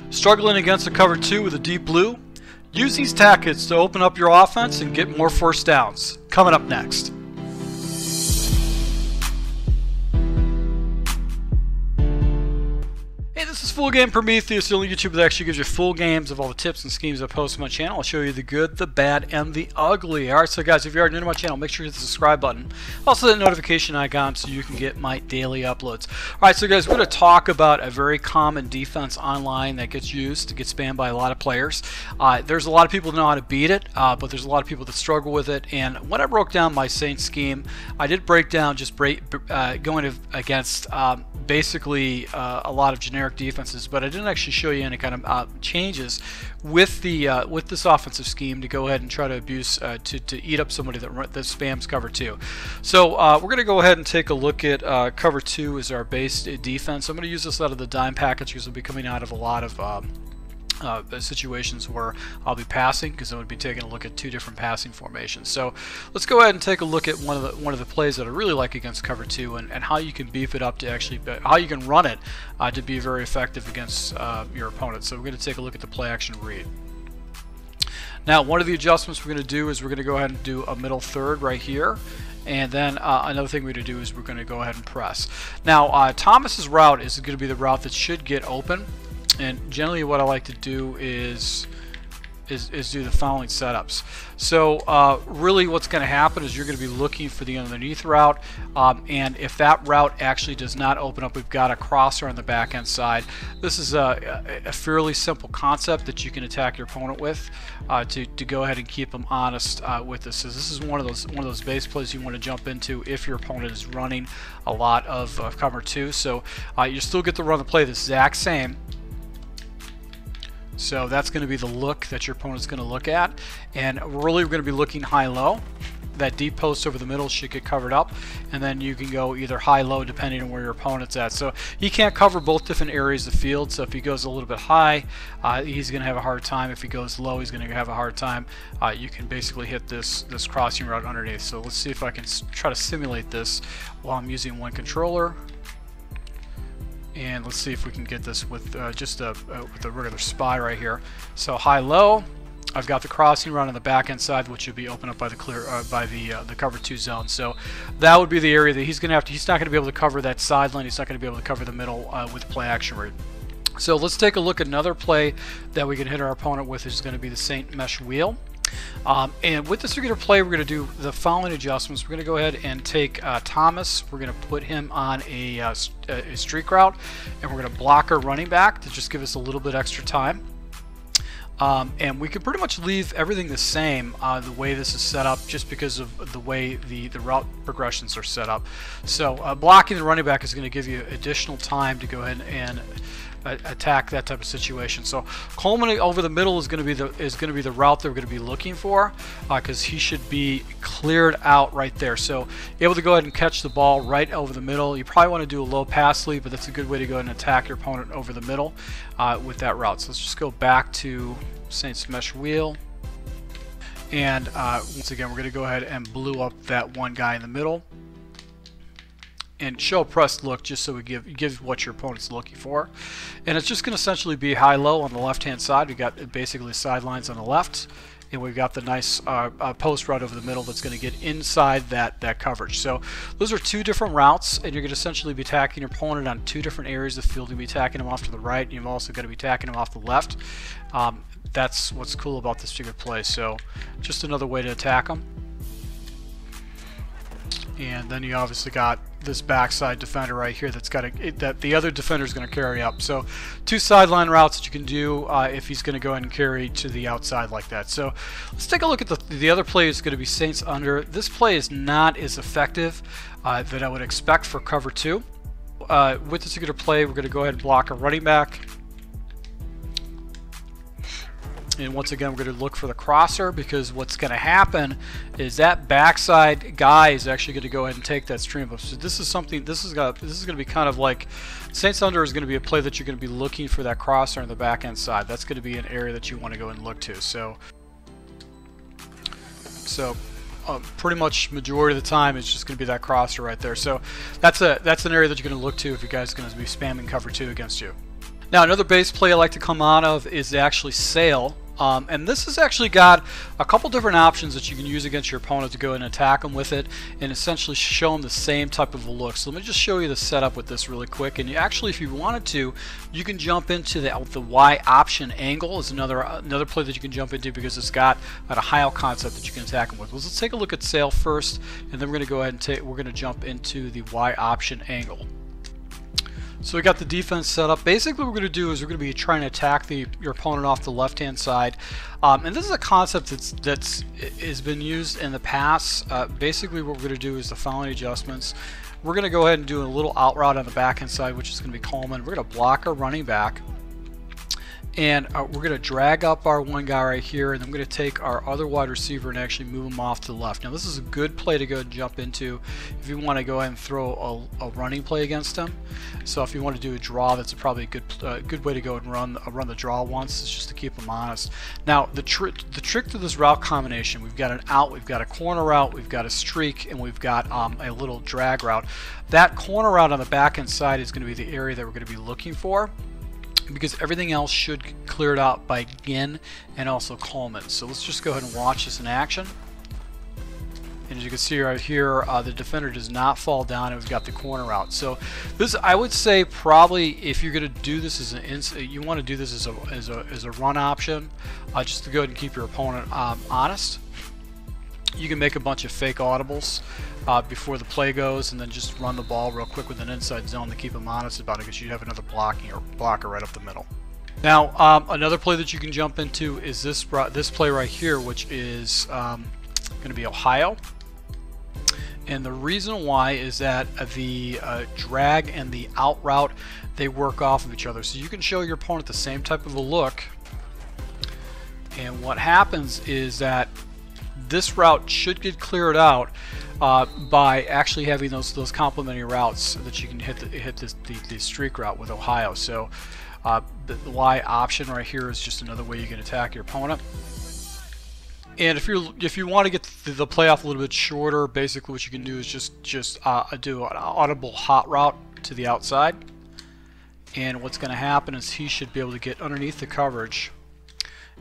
Struggling against a cover 2 with a deep blue? Use these tactics to open up your offense and get more first downs. Coming up next. Hey, this is Full Game Prometheus, the only YouTuber that actually gives you full games of all the tips and schemes I post on my channel. I'll show you the good, the bad, and the ugly. Alright, so guys, if you're new to my channel, make sure you hit the subscribe button. Also the notification icon so you can get my daily uploads. Alright, so guys, we're going to talk about a very common defense online that gets used to get spammed by a lot of players. There's a lot of people that know how to beat it, but there's a lot of people that struggle with it. And when I broke down my Saints scheme, I did break down just going against basically a lot of generic defenses, but I didn't actually show you any kind of changes with the with this offensive scheme to go ahead and try to abuse to eat up somebody that spams cover 2. So we're going to go ahead and take a look at cover 2 as our base defense. I'm going to use this out of the dime package because we'll be coming out of a lot of situations where I'll be passing, because I'm going to be taking a look at 2 different passing formations. So let's go ahead and take a look at one of the plays that I really like against cover 2 and how you can beef it up to actually how you can run it to be very effective against your opponent. So we're going to take a look at the play action read. Now, one of the adjustments we're going to do is we're going to go ahead and do a middle third right here. And then another thing we're going to do is we're going to go ahead and press. Now, Thomas's route is going to be the route that should get open. And generally what I like to do is do the following setups. So really what's going to happen is you're going to be looking for the underneath route, and if that route actually does not open up, we've got a crosser on the back end side. This is a fairly simple concept that you can attack your opponent with to go ahead and keep them honest with this. So this is one of those base plays you want to jump into if your opponent is running a lot of cover 2. So you still get to run the play the exact same. So that's going to be the look that your opponent's going to look at, and really we're going to be looking high-low. That deep post over the middle should get covered up, and then you can go either high-low depending on where your opponent's at. So he can't cover both different areas of the field, so if he goes a little bit high, he's going to have a hard time. If he goes low, he's going to have a hard time. You can basically hit this crossing route underneath. So let's see if I can try to simulate this while I'm using one controller. And let's see if we can get this with just with a regular spy right here. So high-low, I've got the crossing run on the back end side, which should be opened up by the the cover 2 zone. So that would be the area that he's going to have to. He's not going to be able to cover that sideline. He's not going to be able to cover the middle with play action read. So let's take a look at another play that we can hit our opponent with. Is going to be the Saint mesh wheel. And with this particular play, we're going to do the following adjustments. We're going to go ahead and take Thomas. We're going to put him on a streak route, and we're going to block our running back to just give us a little bit extra time. And we can pretty much leave everything the same the way this is set up, just because of the way the route progressions are set up. So blocking the running back is going to give you additional time to go ahead and attack that type of situation. So Coleman over the middle is going to be the route that we're going to be looking for, because he should be cleared out right there. So able to go ahead and catch the ball right over the middle. You probably want to do a low pass lead, but that's a good way to go ahead and attack your opponent over the middle with that route. So let's just go back to Saints mesh wheel, and once again we're going to go ahead and blue up that one guy in the middle and show a pressed look, just so we give what your opponent's looking for. And it's just going to essentially be high-low on the left-hand side. We got basically sidelines on the left, and we've got the nice post route over the middle that's going to get inside that coverage. So those are 2 different routes, and you're going to essentially be attacking your opponent on 2 different areas of the field. You'll be attacking him off to the right, and you've also got to be attacking him off the left. That's what's cool about this particular play. So just another way to attack them. And then you obviously got this backside defender right here that's got that the other defender is going to carry up. So 2 sideline routes that you can do if he's going to go ahead and carry to the outside like that. So let's take a look at the other play. Is going to be Saints under. This play is not as effective that I would expect for cover 2. With this particular play, we're going to go ahead and block a running back. And once again, we're going to look for the crosser, because what's going to happen is that backside guy is actually going to go ahead and take that stream up. So this is something. This is going to be kind of like Saints under is going to be a play that you're going to be looking for that crosser on the back end side. That's going to be an area that you want to go and look to. So pretty much majority of the time it's just going to be that crosser right there. So that's an area that you're going to look to if you guys are going to be spamming cover 2 against you. Now another base play I like to come out of is actually sail. And this has actually got a couple different options that you can use against your opponent to go and attack them with it and essentially show them the same type of a look. So let me just show you the setup with this really quick. And you actually, if you wanted to, you can jump into the Y option angle is another play that you can jump into because it's got a high concept that you can attack them with. Well, let's take a look at sail first, and then we're going to go ahead and we're going to jump into the Y option angle. So we got the defense set up. Basically what we're going to do is we're going to be trying to attack your opponent off the left hand side. And this is a concept that's has been used in the past. Basically what we're going to do is the following adjustments. We're going to go ahead and do a little out route on the back hand side, which is going to be Coleman. We're going to block our running back. And we're going to drag up our one guy right here, and I'm going to take our other wide receiver and actually move him off to the left. Now this is a good play to go and jump into if you want to go ahead and throw a running play against him. So if you want to do a draw, that's probably a good way to go and run the draw once. It's just to keep him honest. Now the trick to this route combination, we've got an out, we've got a corner route, we've got a streak, and we've got a little drag route. That corner route on the back end side is going to be the area that we're going to be looking for, because everything else should clear it out by Ginn and also Coleman. So let's just go ahead and watch this in action. And as you can see right here, the defender does not fall down, and we've got the corner out. So this, I would say, probably if you're going to do this as you want to do this as a run option, just to go ahead and keep your opponent honest. You can make a bunch of fake audibles before the play goes, and then just run the ball real quick with an inside zone to keep them honest about it, because you have another blocker right up the middle. Now another play that you can jump into is this play right here, which is going to be Ohio. And the reason why is that the drag and the out route, they work off of each other. So you can show your opponent the same type of a look, and what happens is that this route should get cleared out by actually having those complementary routes that you can hit the streak route with Ohio. So the Y option right here is just another way you can attack your opponent. And if you want to get the play off a little bit shorter, basically what you can do is just do an audible hot route to the outside. And what's going to happen is he should be able to get underneath the coverage.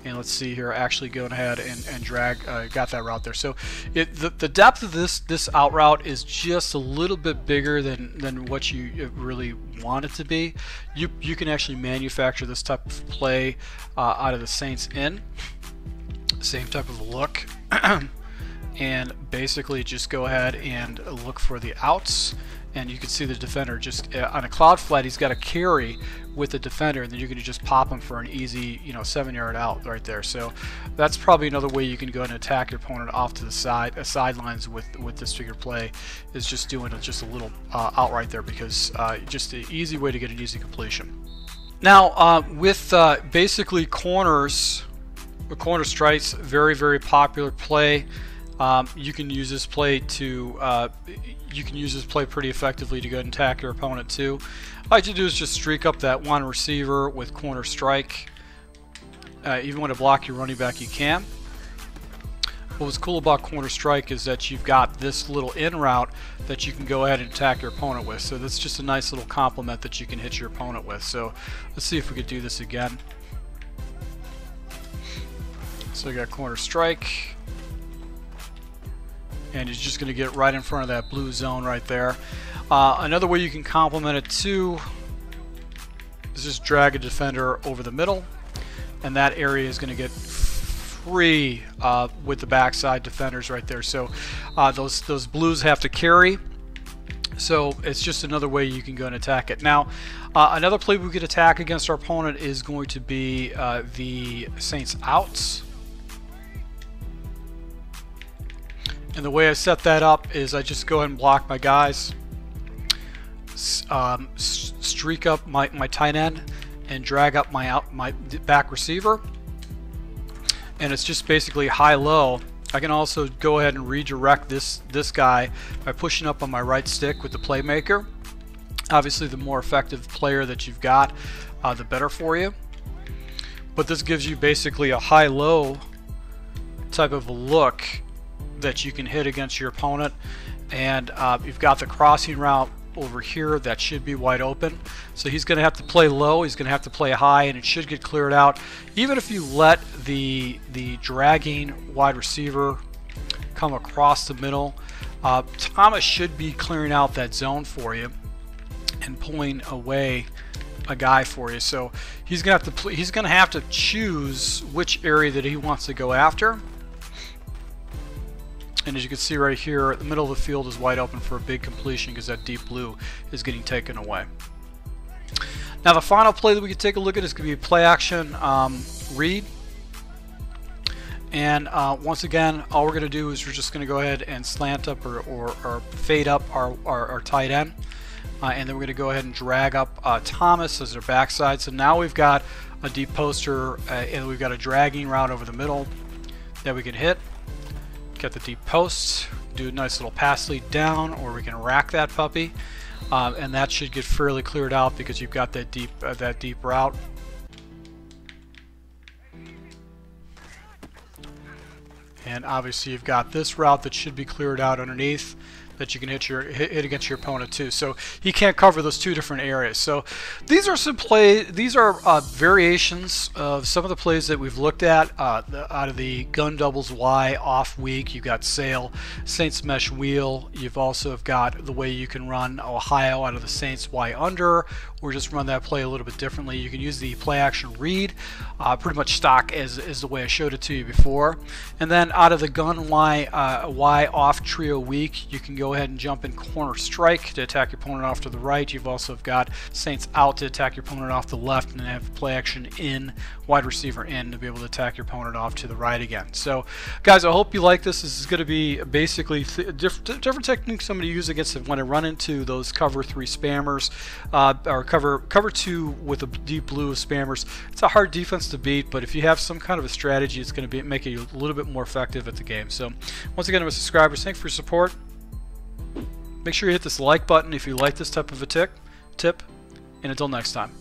And let's see here, actually going ahead and drag, got that route there. So the depth of this out route is just a little bit bigger than what you really want it to be. You can actually manufacture this type of play out of the Saints in. Same type of look. And basically just go ahead and look for the outs. And you can see the defender just on a cloud flat, he's got a carry with the defender, and then you can just pop him for an easy 7-yard out right there. So that's probably another way you can go and attack your opponent off to the sidelines with this figure play, is just doing just a little out right there, because just an easy way to get an easy completion. Now with basically corners, the corner strikes, very popular play. You can use this play pretty effectively to go and attack your opponent too. All you do is just streak up that one receiver with corner strike. If you want to block your running back, you can. What's cool about corner strike is that you've got this little in route that you can go ahead and attack your opponent with. So that's just a nice little compliment that you can hit your opponent with. So let's see if we could do this again. So we got corner strike. And he's just going to get right in front of that blue zone right there. Another way you can complement it too is just drag a defender over the middle, and that area is going to get free with the backside defenders right there. So those blues have to carry. So it's just another way you can go and attack it. Now another play we could attack against our opponent is going to be the Saints outs. And the way I set that up is I just go ahead and block my guys, streak up my tight end, and drag up my back receiver. And it's just basically high-low. I can also go ahead and redirect this guy by pushing up on my right stick with the playmaker. Obviously, the more effective player that you've got, the better for you. But this gives you basically a high-low type of a look that you can hit against your opponent. And you've got the crossing route over here that should be wide open. So he's going to have to play low, he's going to have to play high, and it should get cleared out. Even if you let the dragging wide receiver come across the middle, Thomas should be clearing out that zone for you and pulling away a guy for you. So he's going to have to choose which area that he wants to go after. And as you can see right here, the middle of the field is wide open for a big completion because that deep blue is getting taken away. Now the final play that we can take a look at is going to be play action read. And once again, all we're going to do is we're just going to go ahead and slant up or fade up our tight end. And then we're going to go ahead and drag up Thomas as our backside. So now we've got a deep poster and we've got a dragging route over the middle that we can hit. Get the deep posts, do a nice little pass lead down, or we can rack that puppy, and that should get fairly cleared out because you've got that deep route. And obviously you've got this route that should be cleared out underneath that you can hit against your opponent too. So he can't cover those two different areas. So these are variations of some of the plays that we've looked at out of the gun doubles Y off week. You've got Sail, Saints mesh wheel. You've also got the way you can run Ohio out of the Saints Y under, or just run that play a little bit differently. You can use the play action read, pretty much stock as the way I showed it to you before. And then out of the gun Y off trio week, you can go ahead and jump in corner strike to attack your opponent off to the right. You've also got Saints out to attack your opponent off the left, and then have play action in, wide receiver in, to be able to attack your opponent off to the right again. So guys, I hope you like this. This is going to be basically different techniques I'm going to use against when I run into those cover 3 spammers, or cover 2 with a deep blue of spammers. It's a hard defense to beat, but if you have some kind of a strategy, it's going to make you a little bit more effective at the game. So once again, to my subscribers, thanks for your support. Make sure you hit this like button if you like this type of a tip, and until next time.